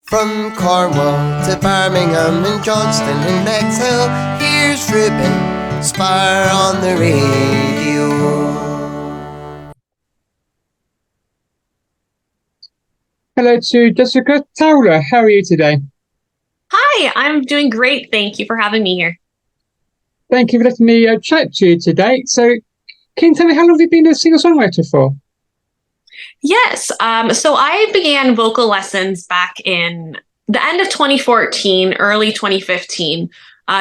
From Cornwall to Birmingham and Johnston and Bexhill, here's Ruben Spar on the radio. Hello to Jessica Towler. How are you today? Hi, I'm doing great. Thank you for having me here. Thank you for letting me chat to you today. So, can you tell me how long have you been a singer-songwriter for? Yes, so I began vocal lessons back in the end of 2014, early 2015,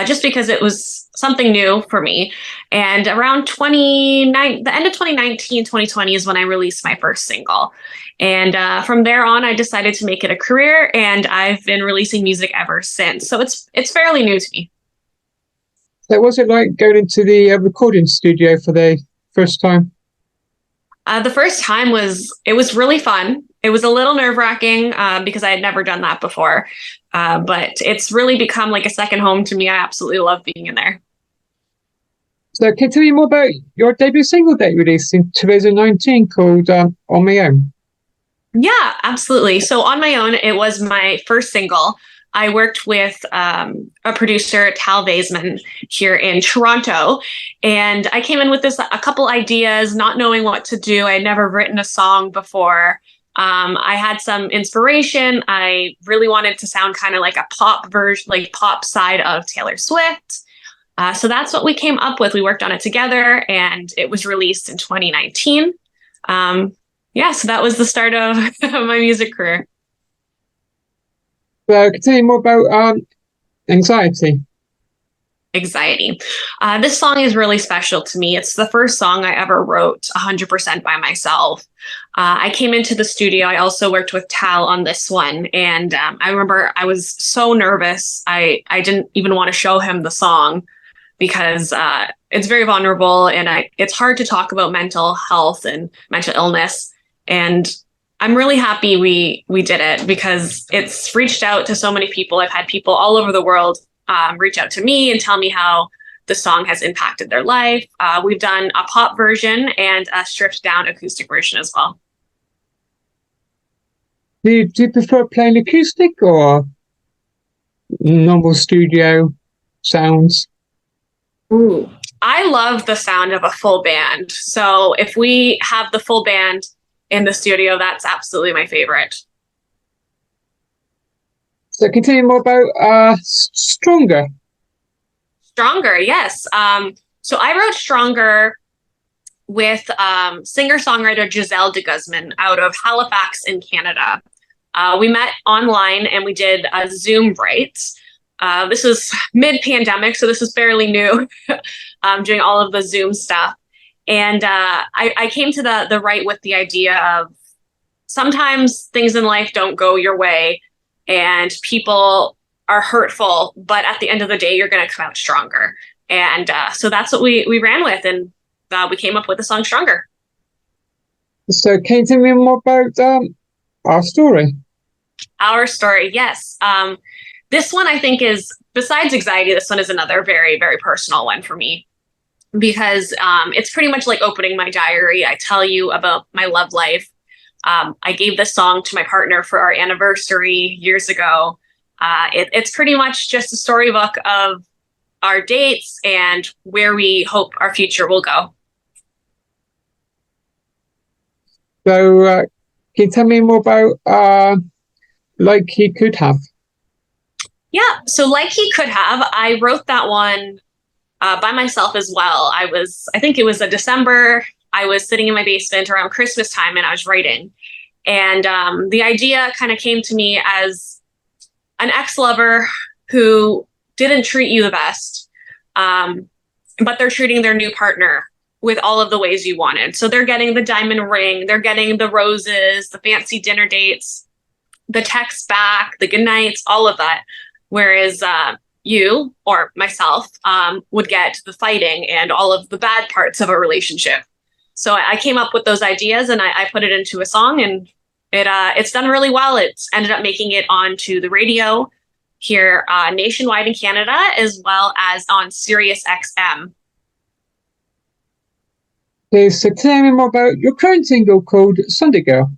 just because it was something new for me. And around the end of 2019, 2020 is when I released my first single. And from there on, I decided to make it a career, and I've been releasing music ever since. So it's fairly new to me. So, what was it like going into the recording studio for the first time? The first time it was really fun. It was a little nerve-wracking because I had never done that before. But it's really become like a second home to me. I absolutely love being in there. So, can you tell me more about your debut single that you released in 2019 called On My Own? Yeah, absolutely. So On My Own, it was my first single. I worked with a producer, Tal Vaisman, here in Toronto, and I came in with a couple ideas, not knowing what to do. I had never written a song before. I had some inspiration. I really wanted to sound kind of like a pop version, like pop side of Taylor Swift. So that's what we came up with. We worked on it together, and it was released in 2019. So that was the start of my music career. Can you tell me more about anxiety? Anxiety. This song is really special to me. It's the first song I ever wrote 100% by myself. I came into the studio. I also worked with Tal on this one. And I remember I was so nervous. I didn't even want to show him the song because it's very vulnerable, and it's hard to talk about mental health and mental illness. And I'm really happy we did it because it's reached out to so many people. I've had people all over the world reach out to me and tell me how the song has impacted their life. We've done a pop version and a stripped down acoustic version as well. Do you prefer playing acoustic or normal studio sounds? Ooh. I love the sound of a full band. So if we have the full band in the studio, that's absolutely my favorite. So, can you tell me more about Stronger? Stronger, yes. So I wrote Stronger with singer-songwriter Giselle de Guzman out of Halifax in Canada. We met online and we did a Zoom write. This was mid-pandemic, so this is fairly new, doing all of the Zoom stuff. And I came to the write with the idea of sometimes things in life don't go your way and people are hurtful, but at the end of the day, you're going to come out stronger. And so that's what we ran with, and we came up with the song Stronger. So, can you tell me more about our story? Our story, yes. This one I think is, besides anxiety, this one is another very, very personal one for me. Because it's pretty much like opening my diary. I tell you about my love life. I gave this song to my partner for our anniversary years ago. It's pretty much just a storybook of our dates and where we hope our future will go. So, can you tell me more about Like He Could Have? Yeah, so Like He Could Have, I wrote that one by myself as well. I think it was a December. I was sitting in my basement around Christmas time and I was writing. And the idea kind of came to me as an ex-lover who didn't treat you the best, but they're treating their new partner with all of the ways you wanted. So they're getting the diamond ring, they're getting the roses, the fancy dinner dates, the texts back, the good nights, all of that. Whereas you or myself would get the fighting and all of the bad parts of a relationship. So I came up with those ideas and I put it into a song, and it's done really well. It's ended up making it onto the radio here nationwide in Canada, as well as on Sirius XM. Okay, so tell me more about your current single called Sunday Girl.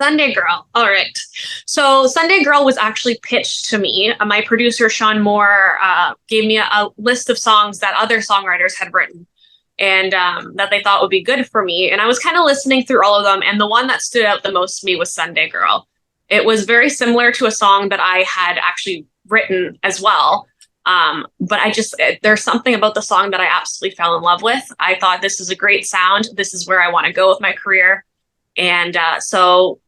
Sunday Girl. All right. So Sunday Girl was actually pitched to me. My producer, Sean Moore, gave me a list of songs that other songwriters had written and that they thought would be good for me. And I was kind of listening through all of them. And the one that stood out the most to me was Sunday Girl. It was very similar to a song that I had actually written as well. But there's something about the song that I absolutely fell in love with. I thought, this is a great sound. This is where I want to go with my career. And so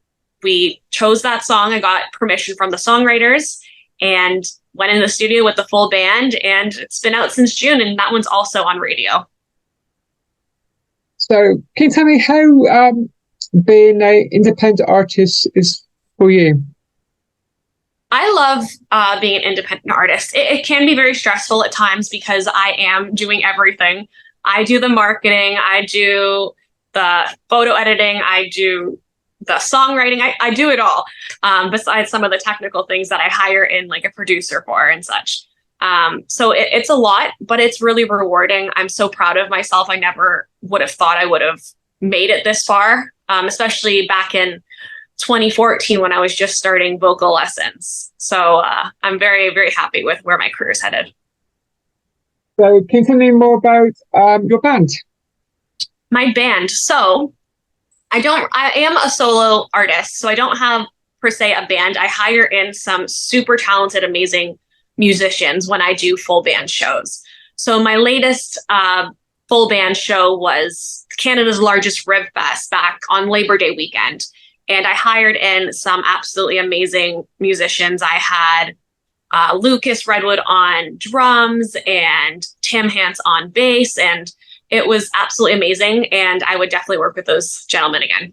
we chose that song. I got permission from the songwriters and went in the studio with the full band, and it's been out since June, and that one's also on radio. So can you tell me how being an independent artist is for you? I love being an independent artist. It can be very stressful at times because I am doing everything. I do the marketing, I do the photo editing, I do the songwriting, I do it all, besides some of the technical things that I hire in like a producer for and such. So it's a lot, but it's really rewarding. I'm so proud of myself. I never would have thought I would have made it this far, especially back in 2014 when I was just starting vocal lessons. So I'm very, very happy with where my career is headed. So can you tell me more about your band? My band. So I am a solo artist, so I don't have per se a band. I hire in some super talented, amazing musicians when I do full band shows. So my latest full band show was Canada's largest Rib Fest back on Labor Day weekend. And I hired in some absolutely amazing musicians. I had Lucas Redwood on drums and Tim Hance on bass, and it was absolutely amazing, and I would definitely work with those gentlemen again.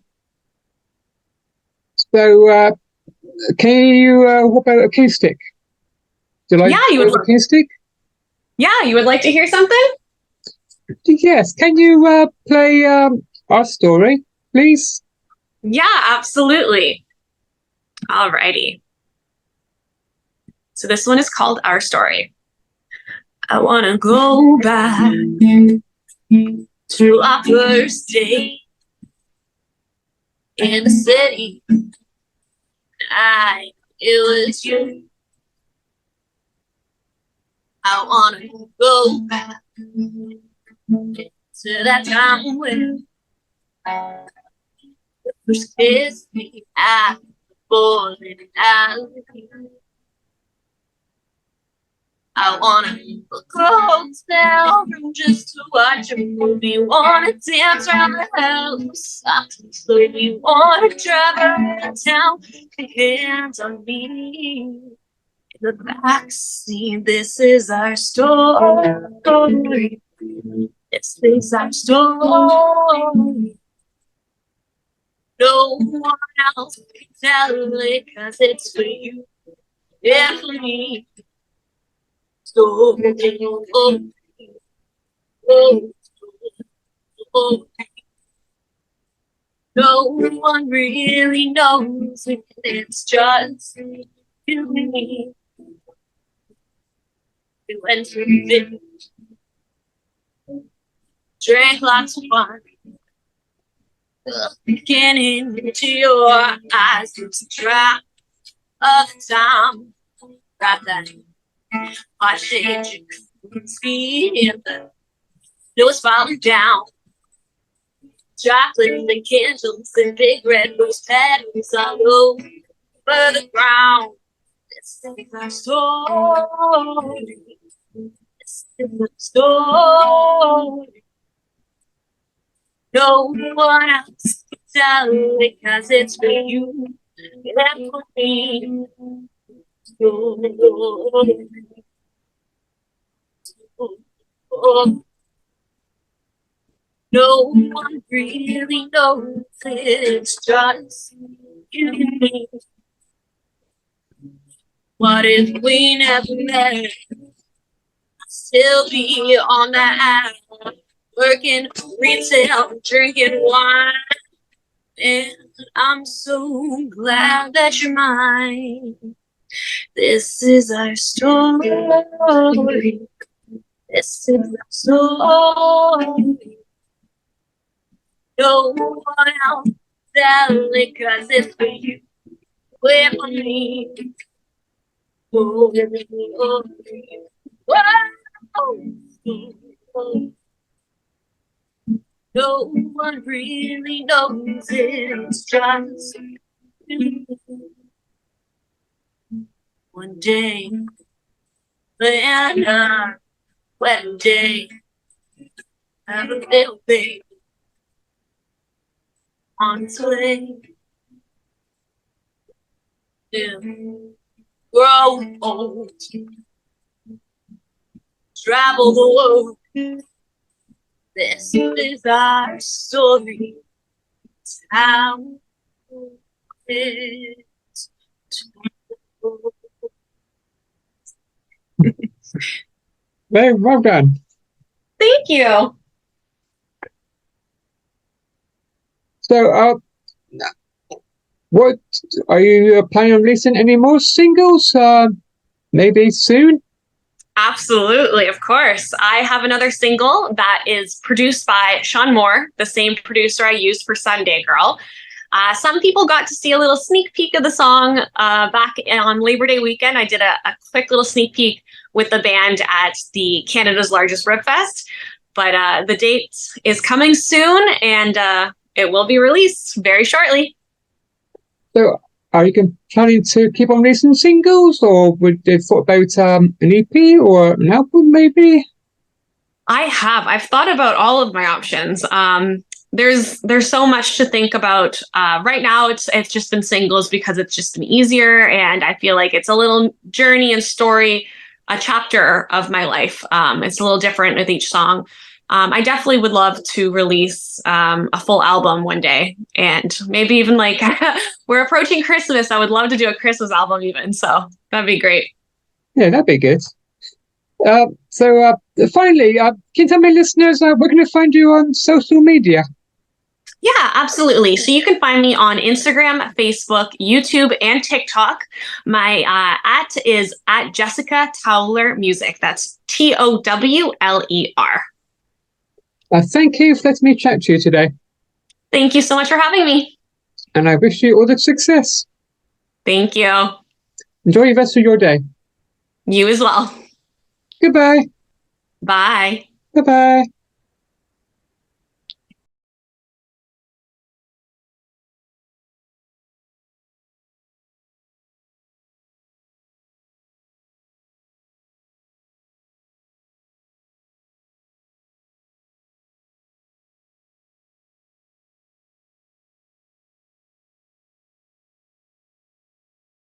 So, can you what about acoustic? Do you like acoustic? Yeah, you would like to hear something? Yes. Can you play Our Story, please? Yeah, absolutely. Alrighty. So this one is called Our Story. I want to go back to our first day in the city. It was you. I want to go back to that time when you first kissed me at the bowling alley. I wanna book a hotel room just to watch a movie. Wanna dance around the house, soft and slowly. Wanna drive around town, put hands on me. In the backseat, this is our story. This is our story. No one else can tell it, 'cause it's for you and for me. So, no one really knows it. It's just you and me. We went to the drank lots of wine. Looking into your eyes, it's a trap of time. Right then. I said you couldn't see it. It was falling down. Chocolate and candles and big red rose petals all over the ground. This is our story. This is our story. No one else can tell it, 'cause it's for you and for me. No one really knows it. It's just you and me. What if we never met? I'd still be on that app, working retail, drinking wine. And I'm so glad that you're mine. This is our story. This is our story. No one else selling 'cause it's for you, with me. Oh, oh, oh. No one really knows it's just you. One day, when our wedding day, have a little baby on its way. To grow old, travel the world. This is our story. It's how it's told. Very well done. Thank you. So, what are you planning on releasing any more singles? Maybe soon. Absolutely, of course. I have another single that is produced by Sean Moore, the same producer I used for Sunday Girl. Some people got to see a little sneak peek of the song back on Labor Day weekend. I did a quick little sneak peek with the band at the Canada's largest Rib Fest. But the date is coming soon, and it will be released very shortly. So, are you planning to keep on releasing singles, or would you thought about an EP or an album, maybe? I've thought about all of my options. There's so much to think about. Right now, it's just been singles because it's just been easier, and I feel like it's a little journey and story, a chapter of my life. It's a little different with each song. I definitely would love to release a full album one day, and maybe even like we're approaching Christmas. I would love to do a Christmas album even. So that'd be great. Yeah, that'd be good. So, finally, can you tell my listeners where can I find you on social media? Yeah, absolutely. So you can find me on Instagram, Facebook, YouTube, and TikTok. My at is at Jessica Towler Music. That's TOWLER. Thank you for letting me chat to you today, Thank you so much for having me. and I wish you all the success. Thank you. Enjoy the rest of your day. You as well. Goodbye. Bye. Bye-bye.